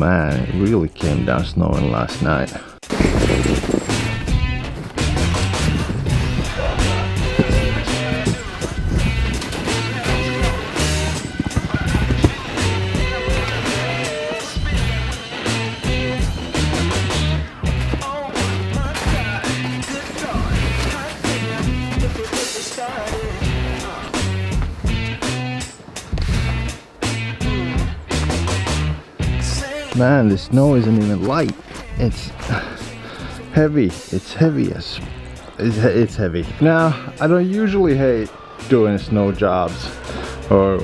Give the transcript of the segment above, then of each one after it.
man, it really came down snowing last night. Man, the snow isn't even light. It's heavy. It's heavy as it's heavy. Now, I don't usually hate doing snow jobs or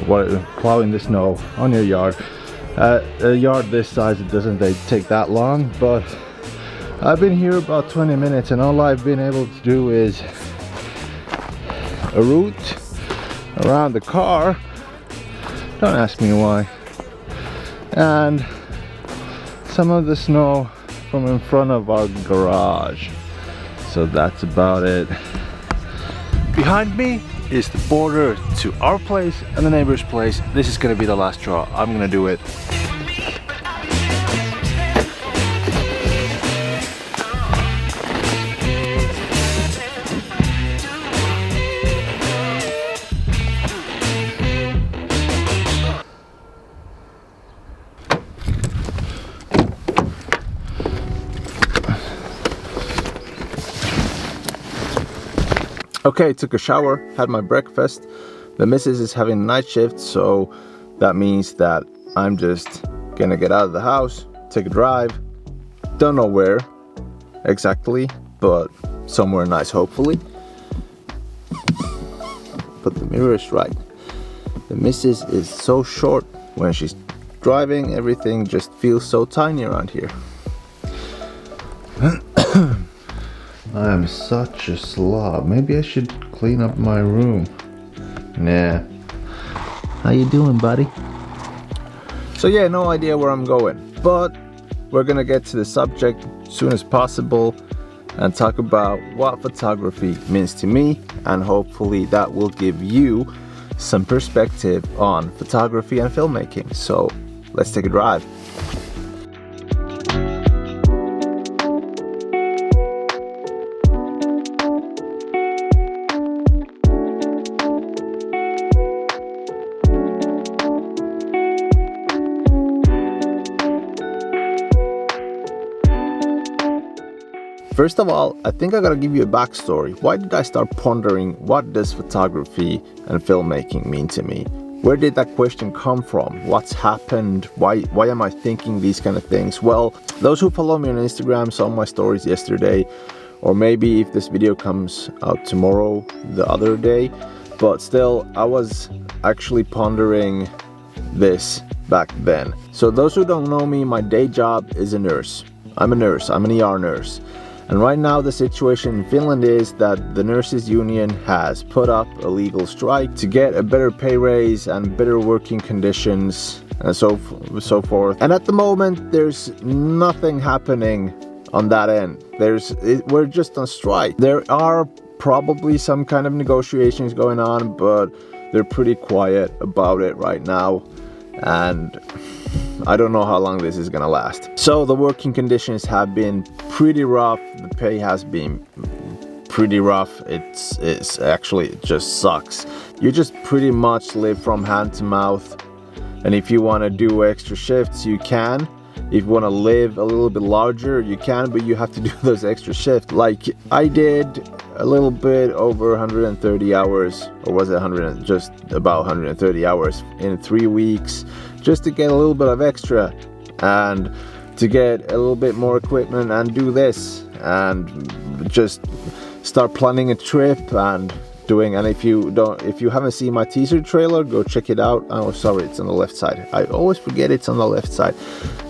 plowing the snow on your yard. A yard this size, it doesn't take that long, but I've been here about 20 minutes and all I've been able to do is a route around the car. Don't ask me why. And some of the snow from in front of our garage. So that's about it. Behind me is the border to our place and the neighbor's place. This is gonna be the last straw. I'm gonna do it. Okay, took a shower, had my breakfast. The missus is having night shift, so that means that I'm just gonna get out of the house, take a drive. Don't know where exactly, but somewhere nice, hopefully. But the mirror is right. The missus is so short when she's driving, everything just feels so tiny around here. I am such a slob. Maybe I should clean up my room. Nah. How you doing, buddy? So yeah, no idea where I'm going, but we're gonna get to the subject as soon as possible and talk about what photography means to me, and hopefully that will give you some perspective on photography and filmmaking. So let's take a drive. First of all, I think I gotta give you a backstory. Why did I start pondering what does photography and filmmaking mean to me? Where did that question come from? What's happened? Why am I thinking these kind of things? Well, those who follow me on Instagram saw my stories yesterday, or maybe if this video comes out tomorrow, the other day. But still, I was actually pondering this back then. So those who don't know me, my day job is a nurse. I'm a nurse, I'm an ER nurse. And right now the situation in Finland is that the nurses union has put up a legal strike to get a better pay raise and better working conditions and so forth. And at the moment there's nothing happening on that end. We're just on strike. There are probably some kind of negotiations going on, but they're pretty quiet about it right now. And I don't know how long this is gonna last. So the working conditions have been pretty rough. The pay has been pretty rough. It's actually, it just sucks. You just pretty much live from hand to mouth. And if you wanna do extra shifts, you can. If you wanna live a little bit larger, you can, but you have to do those extra shifts. Like I did a little bit over 130 hours, or was it just about 130 hours in 3 weeks, just to get a little bit of extra and to get a little bit more equipment and do this and just start planning a trip and doing. And if you haven't seen my teaser trailer, go check it out. Oh, sorry, it's on the left side. I always forget it's on the left side.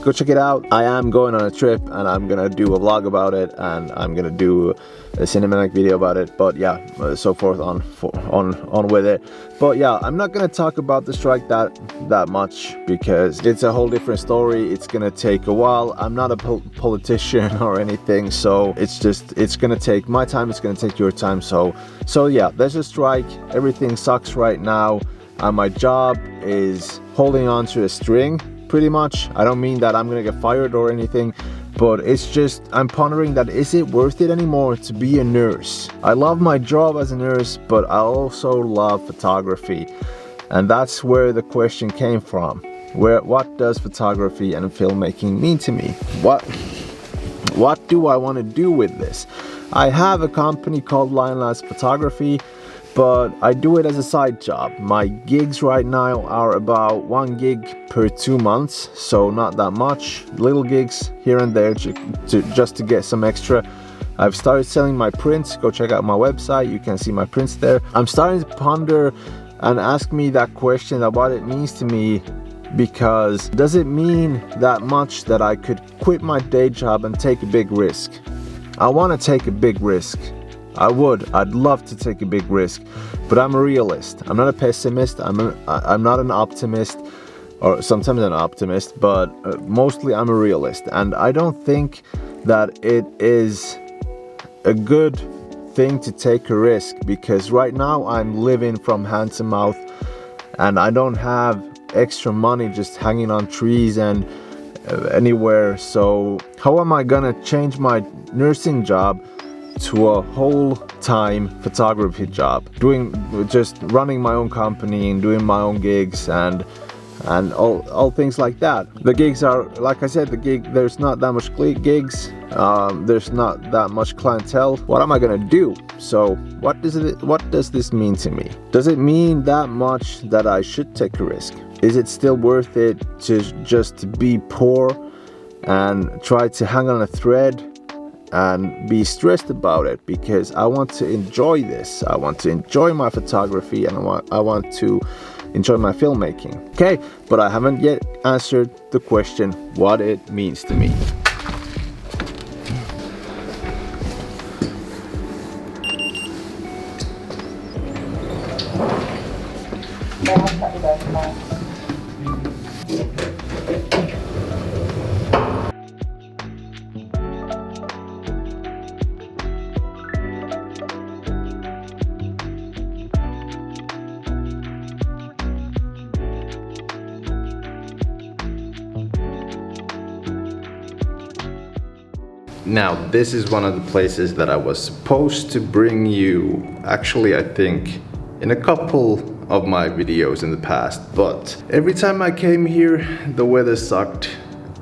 Go check it out. I am going on a trip and I'm gonna do a vlog about it, and I'm gonna do a cinematic video about it, but yeah, so forth on with it. But yeah, I'm not gonna talk about the strike that much because it's a whole different story. It's gonna take a while. I'm not a politician or anything, so it's gonna take my time, it's gonna take your time. So yeah, there's a strike. Everything sucks right now. My job is holding on to a string pretty much. I don't mean that I'm gonna get fired or anything, but it's just, I'm pondering that, is it worth it anymore to be a nurse? I love my job as a nurse, but I also love photography. And that's where the question came from. What does photography and filmmaking mean to me? What do I want to do with this? I have a company called Lion Lads Photography, but I do it as a side job. My gigs right now are about 1 gig per 2 months, so not that much. Little gigs here and there just to get some extra. I've started selling my prints. Go check out my website, you can see my prints there. I'm starting to ponder and ask me that question of what it means to me, because does it mean that much that I could quit my day job and take a big risk? I want to take a big risk. I'd love to take a big risk, but I'm a realist. I'm not a pessimist. I'm not an optimist, or sometimes an optimist, but mostly I'm a realist. And I don't think that it is a good thing to take a risk, because right now I'm living from hand to mouth and I don't have extra money just hanging on trees and anywhere. So how am I gonna change my nursing job to a whole-time photography job, just running my own company and doing my own gigs and all things like that? The gigs are, like I said, there's not that much gigs, there's not that much clientele. What am I gonna do? So what does this mean to me? Does it mean that much that I should take a risk? Is it still worth it to just be poor and try to hang on a thread and be stressed about it? Because I want to enjoy this. I want to enjoy my photography, and I want to enjoy my filmmaking. Okay, but I haven't yet answered the question what it means to me. Now, this is one of the places that I was supposed to bring you, actually I think in a couple of my videos in the past, but every time I came here the weather sucked,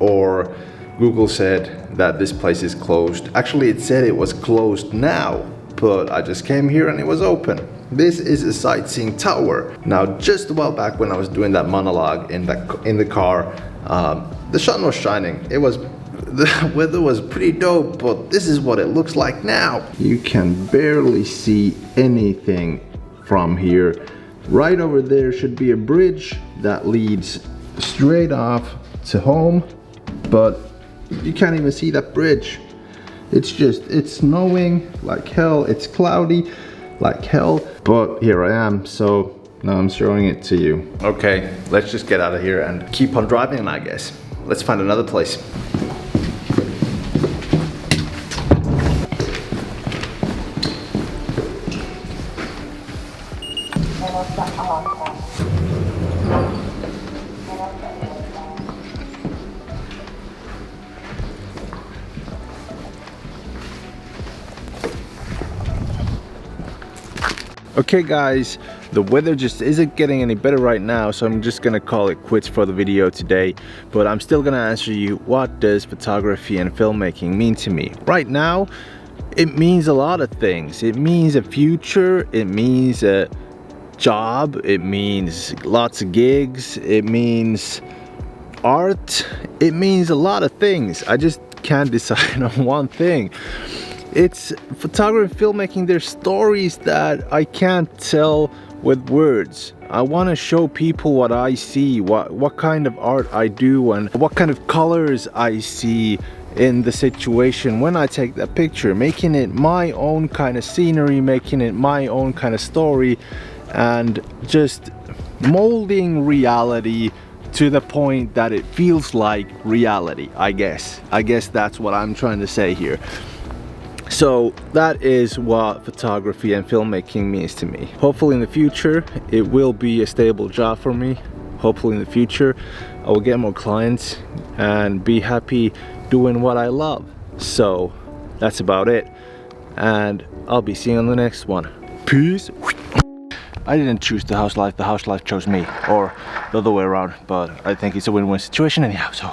or Google said that this place is closed. Actually it said it was closed now, but I just came here and it was open. This is a sightseeing tower. Now, just a while back when I was doing that monologue in the car, the sun was shining. The weather was pretty dope, but this is what it looks like now. You can barely see anything from here. Right over there should be a bridge that leads straight off to home, but you can't even see that bridge. It's snowing like hell, it's cloudy like hell, but here I am, so now I'm showing it to you. Okay, let's just get out of here and keep on driving, I guess. Let's find another place. Okay guys, the weather just isn't getting any better right now, so I'm just gonna call it quits for the video today. But I'm still gonna answer you, what does photography and filmmaking mean to me? Right now, it means a lot of things. It means a future, it means a job, it means lots of gigs, it means art, it means a lot of things. I just can't decide on one thing. It's photography, filmmaking, there's stories that I can't tell with words. I want to show people what I see, what kind of art I do, and what kind of colors I see in the situation when I take that picture, making it my own kind of scenery, making it my own kind of story, and just molding reality to the point that it feels like reality, I guess. That's what I'm trying to say here. So that is what photography and filmmaking means to me. Hopefully in the future it will be a stable job for me. Hopefully in the future I will get more clients and be happy doing what I love. So that's about it, and I'll be seeing you on the next one. Peace. I didn't choose the house life chose me, or the other way around, but I think it's a win-win situation anyhow, so